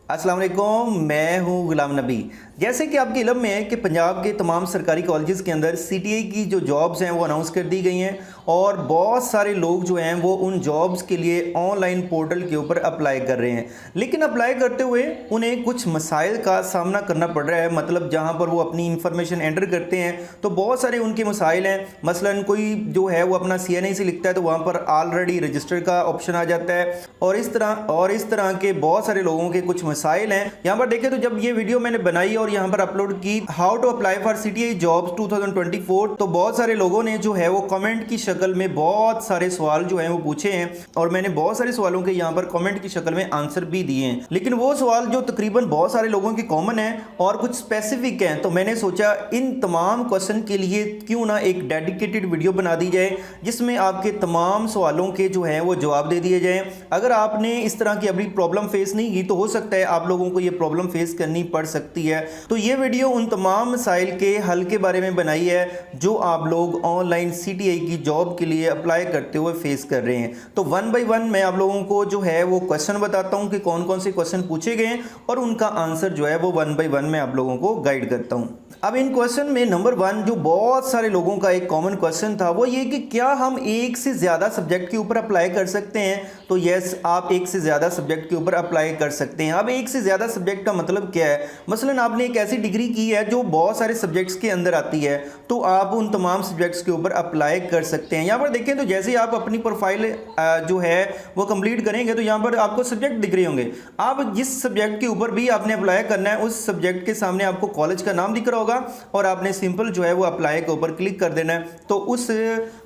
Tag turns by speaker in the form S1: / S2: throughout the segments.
S1: अस्सलाम वालेकुम, मैं हूं गुलाम नबी। जैसे कि आपके इल्म में है कि पंजाब के तमाम सरकारी कॉलेजेस के अंदर सीटीआई की जो जॉब्स हैं वो अनाउंस कर दी गई हैं और बहुत सारे लोग जो हैं वो उन जॉब्स के लिए ऑनलाइन पोर्टल के ऊपर अप्लाई कर रहे हैं। लेकिन अप्लाई करते हुए उन्हें कुछ मसाइल का सामना करना पड़ रहा है। मतलब जहां पर वो अपनी इंफॉर्मेशन एंटर करते हैं तो बहुत सारे उनके मसाइल हैं। मसलन कोई जो है वो अपना CNIC लिखता है तो वहाँ पर ऑलरेडी रजिस्टर का ऑप्शन आ जाता है और इस तरह के बहुत सारे लोगों के कुछ मसाइल हैं। यहाँ पर देखें तो जब ये वीडियो मैंने बनाई और यहाँ पर अपलोड की how to apply for CTI jobs 2024, तो बहुत सारे लोगों ने जो है वो कमेंट की शक्ल में बहुत सारे सवाल जो है वो पूछे हैं और मैंने बहुत सारे सवालों के यहाँ पर कमेंट की शक्ल में आंसर भी दिए हैं। लेकिन वो सवाल जो तकरीबन बहुत सारे लोगों के कॉमन है और कुछ स्पेसिफिक हैं, तो मैंने सोचा इन तमाम क्वेश्चन के लिए क्यों ना एक डेडिकेटेड वीडियो बना दी जाए जिसमें आपके तमाम सवालों के जो है वो जवाब दे दिए जाए। अगर आपने इस तरह की अभी प्रॉब्लम फेस नहीं की तो हो सकता है आप लोगों को ये प्रॉब्लम फेस करनी पड़ सकती है। तो ये वीडियो उन तमाम मसाइल के हल के बारे में बनाई है जो आप लोग ऑनलाइन सीटीआई की जॉब के लिए अप्लाई करते हुए फेस कर रहे हैं। तो वन बाय वन मैं आप लोगों को जो है वो क्वेश्चन बताता हूं कि कौन कौन से क्वेश्चन पूछे गए और उनका आंसर जो है वो वन बाय वन मैं आप लोगों को गाइड करता हूं। अब इन क्वेश्चन में नंबर 1 जो बहुत सारे लोगों का एक कॉमन क्वेश्चन था वो ये कि क्या हम एक से ज़्यादा सब्जेक्ट के ऊपर अप्लाई कर सकते हैं। तो यस, आप एक से ज़्यादा सब्जेक्ट के ऊपर अप्लाई कर सकते हैं। अब एक से ज़्यादा सब्जेक्ट का मतलब क्या है? मसलन आपने एक ऐसी डिग्री की है जो बहुत सारे सब्जेक्ट्स के अंदर आती है तो आप उन तमाम सब्जेक्ट्स के ऊपर अप्लाई कर सकते हैं। यहाँ पर देखें तो जैसे आप अपनी प्रोफाइल जो है वो कंप्लीट करेंगे तो यहाँ पर आपको सब्जेक्ट दिख रहे होंगे। आप जिस सब्जेक्ट के ऊपर भी आपने अप्लाई करना है उस सब्जेक्ट के सामने आपको कॉलेज का नाम दिख रहा होगा और आपने सिंपल जो है वो अप्लाई के ऊपर क्लिक कर देना है तो उस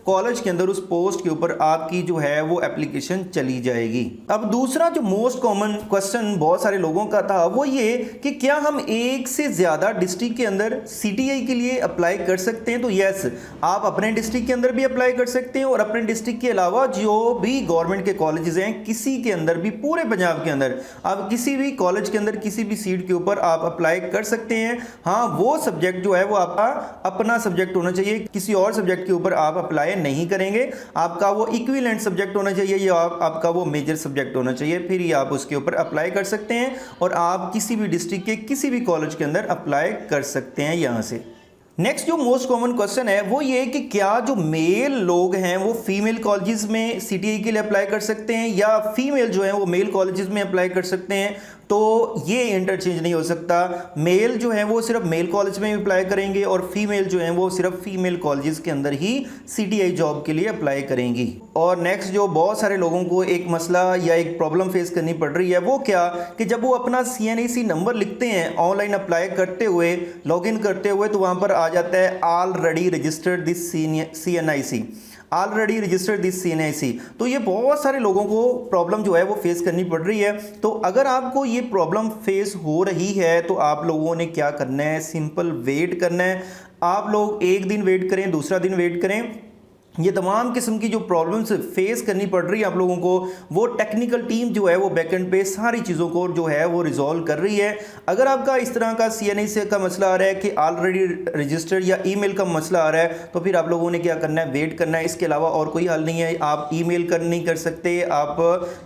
S1: कॉलेज के अंदर उस पोस्ट के ऊपर आपकी जो है वो एप्लीकेशन चली जाएगी। अब दूसरा जो मोस्ट कॉमन क्वेश्चन बहुत सारे लोगों का था वो ये कि क्या हम एक से ज़्यादा डिस्ट्रिक्ट के अंदर सीटीआई के लिए अप्लाई कर सकते हैं। तो यस, आप अपने डिस्ट्रिक्ट के अंदर भी अप्लाई कर सकते हैं और अपने डिस्ट्रिक्ट के अलावा जो भी गवर्नमेंट के कॉलेजेस हैं किसी के अंदर भी, पूरे पंजाब के अंदर आप किसी भी कॉलेज के अंदर किसी भी सीट के ऊपर आप अप्लाई कर सकते हैं। हाँ, वो सब्जेक्ट जो है वो आपका अपना सब्जेक्ट होना चाहिए, किसी और सब्जेक्ट के ऊपर आप अप्लाई नहीं करेंगे। आपका वो इक्विवेलेंट सब्जेक्ट होना चाहिए या आपका वो मेजर सब्जेक्ट होना चाहिए, फिर ही आप उसके ऊपर अप्लाई कर सकते हैं और आप किसी भी डिस्ट्रिक्ट के किसी भी कॉलेज के अंदर अप्लाई कर सकते हैं यहाँ से। नेक्स्ट जो मोस्ट कॉमन क्वेश्चन है वो ये कि क्या जो मेल लोग हैं वो फीमेल कॉलेजेस में सीटीआई के लिए अप्लाई कर सकते हैं या फीमेल जो है वो मेल कॉलेजेस में अप्लाई कर सकते हैं। तो ये इंटरचेंज नहीं हो सकता। मेल जो है वो सिर्फ मेल कॉलेज में अप्लाई करेंगे और फीमेल जो है वो सिर्फ फीमेल कॉलेजेस के अंदर ही सीटीआई जॉब के लिए अप्लाई करेंगी। और नेक्स्ट जो बहुत सारे लोगों को एक मसला या एक प्रॉब्लम फेस करनी पड़ रही है वो क्या कि जब वो अपना CNIC नंबर लिखते हैं ऑनलाइन अप्लाई करते हुए, लॉगिन करते हुए, तो वहाँ पर आ जाता है already registered this CNIC, already registered this CNIC। तो ये बहुत सारे लोगों को प्रॉब्लम जो है वो फेस करनी पड़ रही है। तो अगर आपको ये प्रॉब्लम फेस हो रही है तो आप लोगों ने क्या करना है? सिंपल वेट करना है। आप लोग एक दिन वेट करें, दूसरा दिन वेट करें। ये तमाम किस्म की जो प्रॉब्लम्स फेस करनी पड़ रही है आप लोगों को वो टेक्निकल टीम जो है वो बैकएंड पे सारी चीज़ों को जो है वो रिजॉल्व कर रही है। अगर आपका इस तरह का CNIC का मसला आ रहा है कि ऑलरेडी रजिस्टर्ड या ईमेल का मसला आ रहा है तो फिर आप लोगों ने क्या करना है? वेट करना है। इसके अलावा और कोई हल नहीं है। आप ईमेल नहीं कर सकते, आप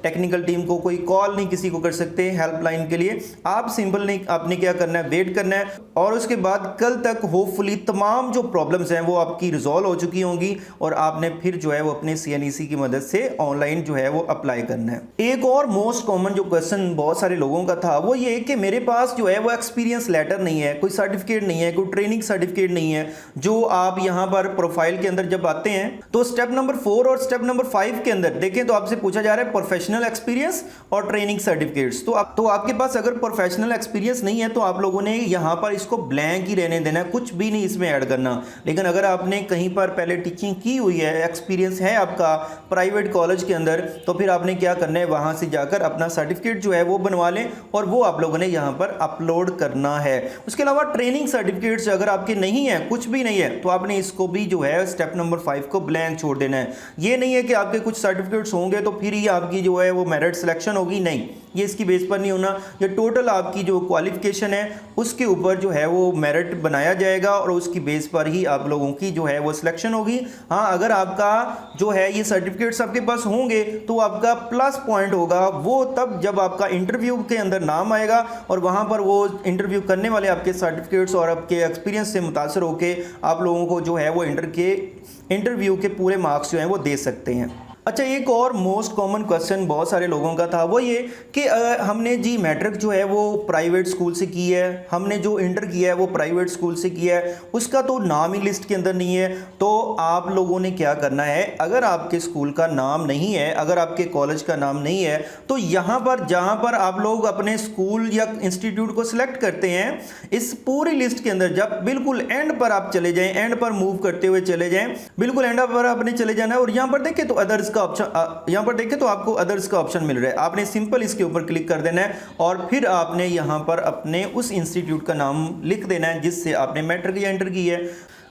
S1: टेक्निकल टीम को कोई कॉल नहीं किसी को कर सकते हेल्पलाइन के लिए। आप सिंपल नहीं, आपने क्या करना है? वेट करना है और उसके बाद कल तक होपफुली तमाम जो प्रॉब्लम्स हैं वो आपकी रिजॉल्व हो चुकी होंगी और आपने फिर जो है वो अपने CNIC की मदद से ऑनलाइन जो है वो अप्लाई करना है। एक और मोस्ट कॉमन जो क्वेश्चन बहुत सारे लोगों का था वो ये कि मेरे पास जो है वो एक्सपीरियंस लेटर नहीं है, कोई सर्टिफिकेट नहीं है, कोई ट्रेनिंग सर्टिफिकेट नहीं है। जो आप यहाँ पर प्रोफाइल के अंदर जब आते हैं तो स्टेप नंबर 4 और स्टेप नंबर 5 के अंदर देखें तो आपसे पूछा जा रहा है प्रोफेशनल एक्सपीरियंस और ट्रेनिंग सर्टिफिकेट्स। तो आपके पास अगर प्रोफेशनल एक्सपीरियंस नहीं है तो आप लोगों ने यहाँ पर इसको ब्लैंक ही रहने देना है, कुछ भी नहीं इसमें ऐड करना। लेकिन अगर आपने कहीं पर पहले टीचिंग की हुई है, एक्सपीरियंस है आपका प्राइवेट कॉलेज के अंदर, तो फिर आपने क्या करना है? वहां से जाकर अपना सर्टिफिकेट जो है वो बनवा लें और वो आप लोगों ने यहां पर अपलोड करना है। उसके अलावा ट्रेनिंग सर्टिफिकेट्स अगर आपके नहीं है, कुछ भी नहीं है, तो आपने इसको भी जो है स्टेप नंबर 5 को ब्लैंक छोड़ देना है। ये नहीं है कि आपके कुछ सर्टिफिकेट्स होंगे तो फिर ही आपकी जो है वो मेरिट सिलेक्शन होगी, नहीं। ये इसकी बेस पर नहीं होना, ये टोटल आपकी जो क्वालिफिकेशन है उसके ऊपर जो है वो मेरिट बनाया जाएगा और उसकी बेस पर ही आप लोगों की जो है वो सिलेक्शन होगी। हाँ, अगर आपका जो है ये सर्टिफिकेट्स आपके पास होंगे तो आपका प्लस पॉइंट होगा वो तब जब आपका इंटरव्यू के अंदर नाम आएगा और वहाँ पर वो इंटरव्यू करने वाले आपके सर्टिफिकेट्स और आपके एक्सपीरियंस से मुतासर होकर आप लोगों को जो है वो इंटरव्यू के पूरे मार्क्स जो हैं वो दे सकते हैं। अच्छा, एक और मोस्ट कॉमन क्वेश्चन बहुत सारे लोगों का था वो ये कि हमने जी मैट्रिक जो है वो प्राइवेट स्कूल से की है, हमने जो इंटर किया है वो प्राइवेट स्कूल से किया है, उसका तो नाम ही लिस्ट के अंदर नहीं है। तो आप लोगों ने क्या करना है, अगर आपके स्कूल का नाम नहीं है, अगर आपके कॉलेज का नाम नहीं है, तो यहाँ पर जहाँ पर आप लोग अपने स्कूल या इंस्टीट्यूट को सिलेक्ट करते हैं, इस पूरी लिस्ट के अंदर जब बिल्कुल एंड पर आप चले जाएं, एंड पर मूव करते हुए चले जाएं, बिल्कुल एंड पर आपने चले जाना है और यहाँ पर देखें तो अदर्स का ऑप्शन, यहां पर देखें तो आपको अदर्स का ऑप्शन मिल रहा है। आपने सिंपल इसके ऊपर क्लिक कर देना है और फिर आपने यहां पर अपने उस इंस्टीट्यूट का नाम लिख देना है जिससे आपने मैट्रिक या इंटर की है।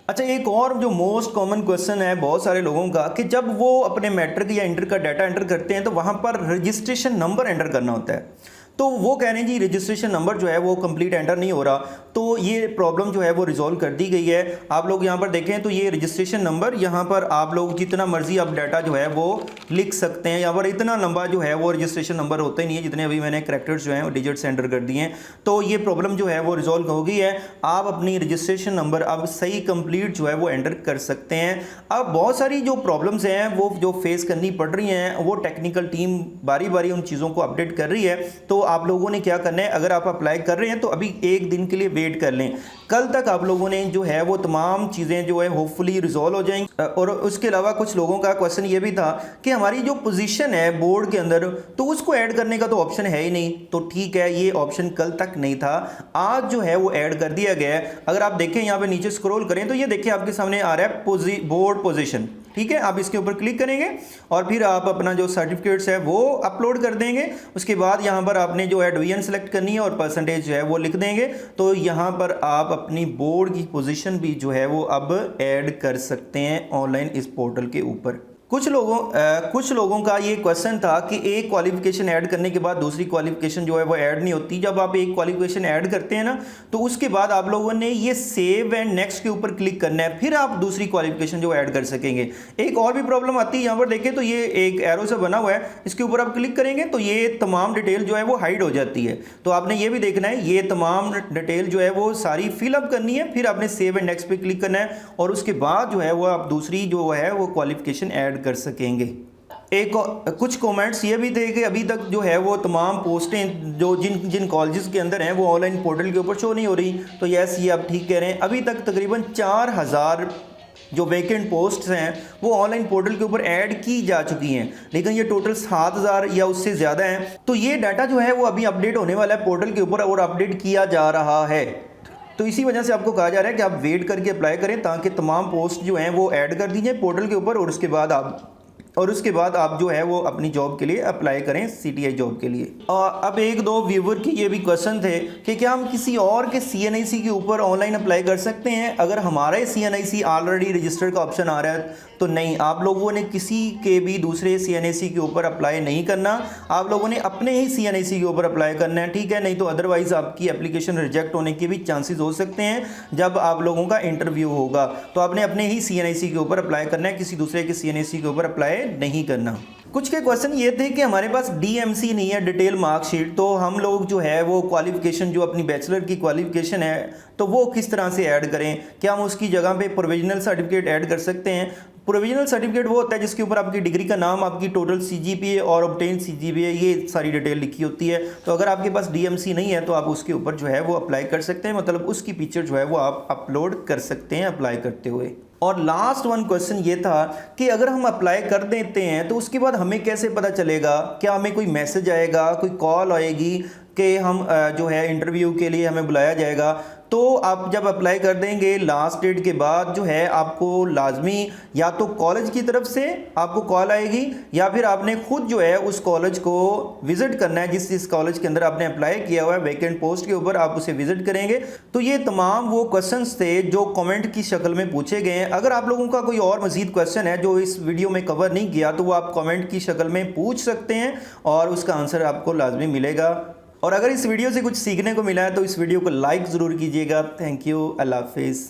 S1: अच्छा, एक और जो मोस्ट कॉमन क्वेश्चन है बहुत सारे लोगों का कि जब वो अपने मैट्रिक या इंटर का डाटा एंटर करते हैं तो वहां पर रजिस्ट्रेशन नंबर एंटर करना होता है, तो वो कह रहे हैं जी रजिस्ट्रेशन नंबर जो है वो कंप्लीट एंटर नहीं हो रहा। तो ये प्रॉब्लम जो है वो रिजॉल्व कर दी गई है। आप लोग यहाँ पर देखें तो ये रजिस्ट्रेशन नंबर, यहाँ पर आप लोग जितना मर्जी आप डाटा जो है वो लिख सकते हैं। यहाँ पर इतना लंबा जो है वो रजिस्ट्रेशन नंबर होता ही नहीं है जितने अभी मैंने करैक्टर्स जो हैं वो डिजिट्स एंटर कर दिए हैं। तो ये प्रॉब्लम जो है वो रिजॉल्व हो गई है। आप अपनी रजिस्ट्रेशन नंबर अब सही कंप्लीट जो है वो एंटर कर सकते हैं। अब बहुत सारी जो प्रॉब्लम्स हैं वो जो फेस करनी पड़ रही हैं वो टेक्निकल टीम बारी बारी उन चीज़ों को अपडेट कर रही है। तो आप लोगों ने क्या करना है, अगर आप अप्लाई कर रहे हैं तो अभी एक दिन के लिए वेट कर लें, कल तक आप लोगों ने जो है वो तमाम चीज़ें जो है होपफुली रिजॉल्व हो जाएंगी। और उसके अलावा कुछ लोगों का क्वेश्चन ये भी था कि हमारी जो पोजीशन है बोर्ड के अंदर तो उसको ऐड करने का तो ऑप्शन है ही नहीं। तो ठीक है, ये ऑप्शन कल तक नहीं था, आज जो है वो ऐड कर दिया गया है। अगर आप देखें यहाँ पे नीचे स्क्रॉल करें तो ये देखिए आपके सामने आ रहा है बोर्ड पोजीशन, ठीक है। आप इसके ऊपर क्लिक करेंगे और फिर आप अपना जो सर्टिफिकेट्स है वो अपलोड कर देंगे। उसके बाद यहाँ पर आपने जो है डिवीजन सेलेक्ट करनी है और परसेंटेज जो है वो लिख देंगे। तो यहाँ पर आप अपनी बोर्ड की पोजीशन भी जो है वो अब ऐड कर सकते हैं ऑनलाइन इस पोर्टल के ऊपर। कुछ लोगों का ये क्वेश्चन था कि एक क्वालिफिकेशन ऐड करने के बाद दूसरी क्वालिफिकेशन जो है वो ऐड नहीं होती। जब आप एक क्वालिफिकेशन ऐड करते हैं ना तो उसके बाद आप लोगों ने ये सेव एंड नेक्स्ट के ऊपर क्लिक करना है, फिर आप दूसरी क्वालिफिकेशन जो ऐड कर सकेंगे। एक और भी प्रॉब्लम आती है, यहाँ पर देखें तो ये एक एरो से बना हुआ है, इसके ऊपर आप क्लिक करेंगे तो ये तमाम डिटेल जो है वो हाइड हो जाती है। तो आपने ये भी देखना है, ये तमाम डिटेल जो है वो सारी फिलअप करनी है, फिर आपने सेव एंड नेक्स्ट पे क्लिक करना है और उसके बाद जो है वो आप दूसरी जो है वो क्वालिफिकेशन ऐड कर सकेंगे। कुछ कमेंट्स ये भी थे कि अभी तक जो है वो तमाम पोस्टें जो जिन कॉलेजेस के अंदर हैं वो ऑनलाइन पोर्टल के ऊपर शो नहीं हो रही। तो यस, ये आप ठीक कह रहे हैं, अभी तक तकरीबन 4000 जो वैकेंट पोस्ट्स हैं वो ऑनलाइन पोर्टल के ऊपर ऐड की जा चुकी हैं, लेकिन ये टोटल 7000 या उससे ज़्यादा हैं। तो ये डाटा जो है वो अभी अपडेट होने वाला है पोर्टल के ऊपर और अपडेट किया जा रहा है। तो इसी वजह से आपको कहा जा रहा है कि आप वेट करके अप्लाई करें ताकि तमाम पोस्ट जो हैं वो ऐड कर दी जाए पोर्टल के ऊपर और उसके बाद आप जो है वो अपनी जॉब के लिए अप्लाई करें, सीटीआई जॉब के लिए। और अब एक दो व्यूवर के ये भी क्वेश्चन थे कि क्या हम किसी और के सीएनआईसी के ऊपर ऑनलाइन अप्लाई कर सकते हैं अगर हमारा सीएनआईसी ऑलरेडी रजिस्टर्ड का ऑप्शन आ रहा है। तो नहीं, आप लोगों ने किसी के भी दूसरे सीएनआईसी के ऊपर अप्लाई नहीं करना, आप लोगों ने अपने ही सीएनआईसी के ऊपर अप्लाई करना है, ठीक है। नहीं तो अदरवाइज आपकी एप्लीकेशन रिजेक्ट होने के भी चांसेस हो सकते हैं जब आप लोगों का इंटरव्यू होगा। तो आपने अपने ही सीएनआईसी के ऊपर अप्लाई करना है, किसी दूसरे के सीएनआईसी के ऊपर अप्लाई नहीं करना। कुछ के क्वेश्चन ये थे कि हमारे पास डीएमसी नहीं है, डिटेल मार्कशीट, तो हम लोग जो है वो क्वालिफिकेशन जो अपनी बैचलर की क्वालिफिकेशन है तो वो किस तरह से ऐड करें, क्या हम उसकी जगह पे प्रोविजनल सर्टिफिकेट ऐड कर सकते हैं। प्रोविजनल सर्टिफिकेट वो होता है जिसके ऊपर आपकी डिग्री का नाम, आपकी टोटल सीजीपीए और ऑब्टेन सीजीपीए, ये सारी डिटेल लिखी होती है। तो अगर आपके पास डीएमसी नहीं है तो आप उसके ऊपर जो है वो अप्लाई कर सकते हैं, मतलब उसकी पिक्चर जो है वो आप अपलोड कर सकते हैं अप्लाई करते हुए। और लास्ट वन क्वेश्चन ये था कि अगर हम अप्लाई कर देते हैं तो उसके बाद हमें कैसे पता चलेगा, क्या हमें कोई मैसेज आएगा, कोई कॉल आएगी कि हम जो है इंटरव्यू के लिए हमें बुलाया जाएगा। तो आप जब अप्लाई कर देंगे लास्ट डेट के बाद जो है आपको लाजमी या तो कॉलेज की तरफ से आपको कॉल आएगी या फिर आपने खुद जो है उस कॉलेज को विजिट करना है। जिस कॉलेज के अंदर आपने अप्लाई किया हुआ है वैकेंट पोस्ट के ऊपर, आप उसे विजिट करेंगे। तो ये तमाम वो क्वेश्चंस थे जो कमेंट की शक्ल में पूछे गए हैं। अगर आप लोगों का कोई और मजीद क्वेश्चन है जो इस वीडियो में कवर नहीं किया तो वो आप कमेंट की शक्ल में पूछ सकते हैं और उसका आंसर आपको लाजमी मिलेगा। और अगर इस वीडियो से कुछ सीखने को मिला है तो इस वीडियो को लाइक ज़रूर कीजिएगा। थैंक यू, अल्लाह हाफिज़।